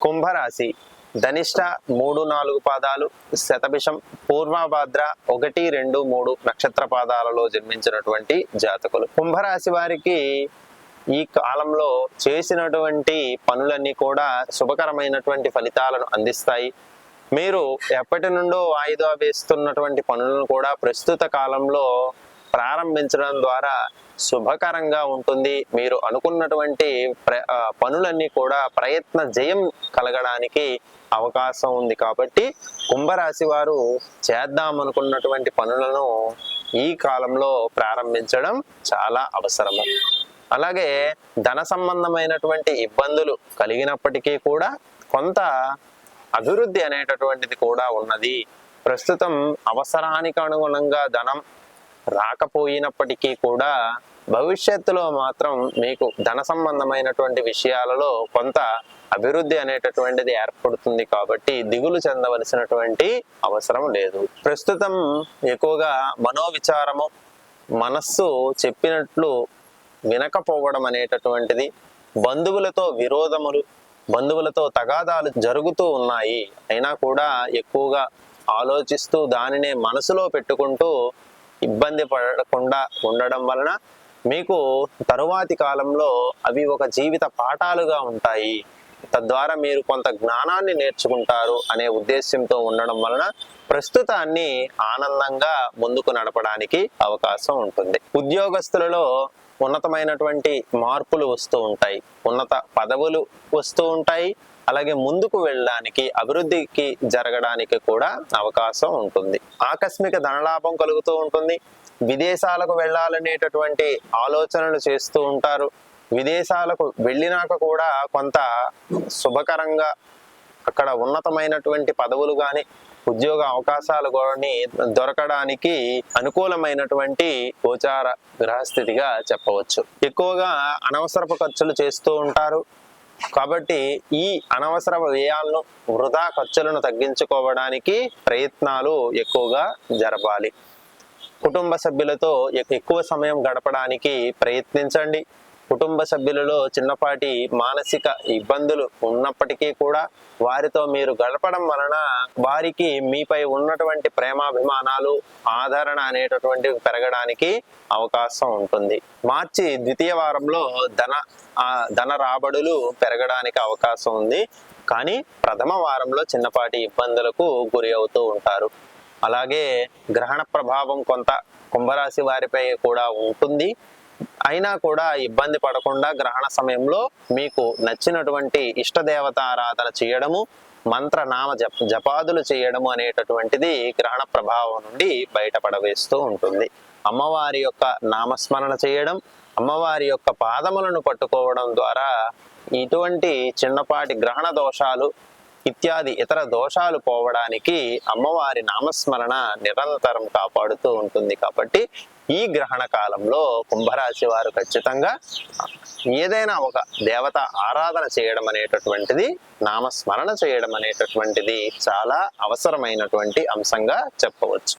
కుంభరాశి ధనిష్ట 3-4 పాదాలు, శతభిషం, పూర్వభాద్ర 1, 2, 3 నక్షత్ర పాదాలలో జన్మించినటువంటి జాతకులు. కుంభరాశి వారికి ఈ కాలంలో చేసినటువంటి పనులన్నీ కూడా శుభకరమైనటువంటి ఫలితాలను అందిస్తాయి. మీరు ఎప్పటి నుండో వాయిదా వేస్తున్నటువంటి పనులను కూడా ప్రస్తుత కాలంలో ప్రారంభించడం ద్వారా శుభకరంగా ఉంటుంది. మీరు అనుకున్నటువంటి పనులన్నీ కూడా ప్రయత్న జయం కలగడానికి అవకాశం ఉంది. కాబట్టి కుంభరాశి వారు చేద్దామనుకున్నటువంటి పనులను ఈ కాలంలో ప్రారంభించడం చాలా అవసరము. అలాగే ధన సంబంధమైనటువంటి ఇబ్బందులు కలిగినప్పటికీ కూడా కొంత అభివృద్ధి అనేటటువంటిది కూడా ఉన్నది. ప్రస్తుతం అవసరానికి అనుగుణంగా ధనం రాకపోయినప్పటికీ కూడా భవిష్యత్తులో మాత్రం మీకు ధన సంబంధమైనటువంటి విషయాలలో కొంత అభివృద్ధి అనేటటువంటిది ఏర్పడుతుంది. కాబట్టి దిగులు చెందవలసినటువంటి అవసరం లేదు. ప్రస్తుతం ఎక్కువగా మనోవిచారము, మనస్సు చెప్పినట్లు వినకపోవడం అనేటటువంటిది, బంధువులతో విరోధములు, బంధువులతో తగాదాలు జరుగుతూ ఉన్నాయి. అయినా కూడా ఎక్కువగా ఆలోచిస్తూ దానినే మనసులో పెట్టుకుంటూ ఇబ్బంది పడకుండా ఉండడం వలన మీకు తరువాతి కాలంలో అవి ఒక జీవిత పాఠాలుగా ఉంటాయి. తద్వారా మీరు కొంత జ్ఞానాన్ని నేర్చుకుంటారు అనే ఉద్దేశంతో ఉండడం వలన ప్రస్తుతాన్ని ఆనందంగా ముందుకు నడపడానికి అవకాశం ఉంటుంది. ఉద్యోగస్తులలో ఉన్నతమైనటువంటి మార్పులు వస్తూ ఉంటాయి, ఉన్నత పదవులు వస్తూ ఉంటాయి. అలాగే ముందుకు వెళ్ళడానికి, అభివృద్ధికి జరగడానికి కూడా అవకాశం ఉంటుంది. ఆకస్మిక ధనలాభం కలుగుతూ ఉంటుంది. విదేశాలకు వెళ్ళాలనేటటువంటి ఆలోచనలు చేస్తూ ఉంటారు. విదేశాలకు వెళ్ళినాక కూడా కొంత శుభకరంగా అక్కడ ఉన్నతమైనటువంటి పదవులు కానీ ఉద్యోగ అవకాశాలు కానీ దొరకడానికి అనుకూలమైనటువంటి గోచార గ్రహస్థితిగా చెప్పవచ్చు. ఎక్కువగా అనవసరపు ఖర్చులు చేస్తూ ఉంటారు. కాబట్టి ఈ అనవసర వ్యయాలను, వృధా ఖర్చులను తగ్గించుకోవడానికి ప్రయత్నాలు ఎక్కువగా జరపాలి. కుటుంబ సభ్యులతో ఎక్కువ సమయం గడపడానికి ప్రయత్నించండి. కుటుంబ సభ్యులలో చిన్నపాటి మానసిక ఇబ్బందులు ఉన్నప్పటికీ కూడా వారితో మీరు గడపడం వలన వారికి మీపై ఉన్నటువంటి ప్రేమాభిమానాలు, ఆదరణ అనేటటువంటివి పెరగడానికి అవకాశం ఉంటుంది. మార్చి ద్వితీయ వారంలో ధన రాబడులు పెరగడానికి అవకాశం ఉంది. కానీ ప్రథమ వారంలో చిన్నపాటి ఇబ్బందులకు గురి అవుతూ ఉంటారు. అలాగే గ్రహణ ప్రభావం కొంత కుంభరాశి వారిపై కూడా ఉంటుంది. అయినా కూడా ఇబ్బంది పడకుండా గ్రహణ సమయంలో మీకు నచ్చినటువంటి ఇష్టదేవత ఆరాధన చేయడము, మంత్రనామ జపాదులు చేయడము అనేటటువంటిది గ్రహణ ప్రభావం నుండి బయటపడవేస్తూ ఉంటుంది. అమ్మవారి యొక్క నామస్మరణ చేయడం, అమ్మవారి యొక్క పాదములను పట్టుకోవడం ద్వారా ఇటువంటి చిన్నపాటి గ్రహణ దోషాలు ఇత్యాది ఇతర దోషాలు పోవడానికి అమ్మవారి నామస్మరణ నిరంతరం కాపాడుతూ ఉంటుంది. కాబట్టి ఈ గ్రహణ కాలంలో కుంభరాశి వారు ఖచ్చితంగా ఏదైనా ఒక దేవత ఆరాధన చేయడం అనేటటువంటిది, నామస్మరణ చేయడం అనేటటువంటిది చాలా అవసరమైనటువంటి అంశంగా చెప్పవచ్చు.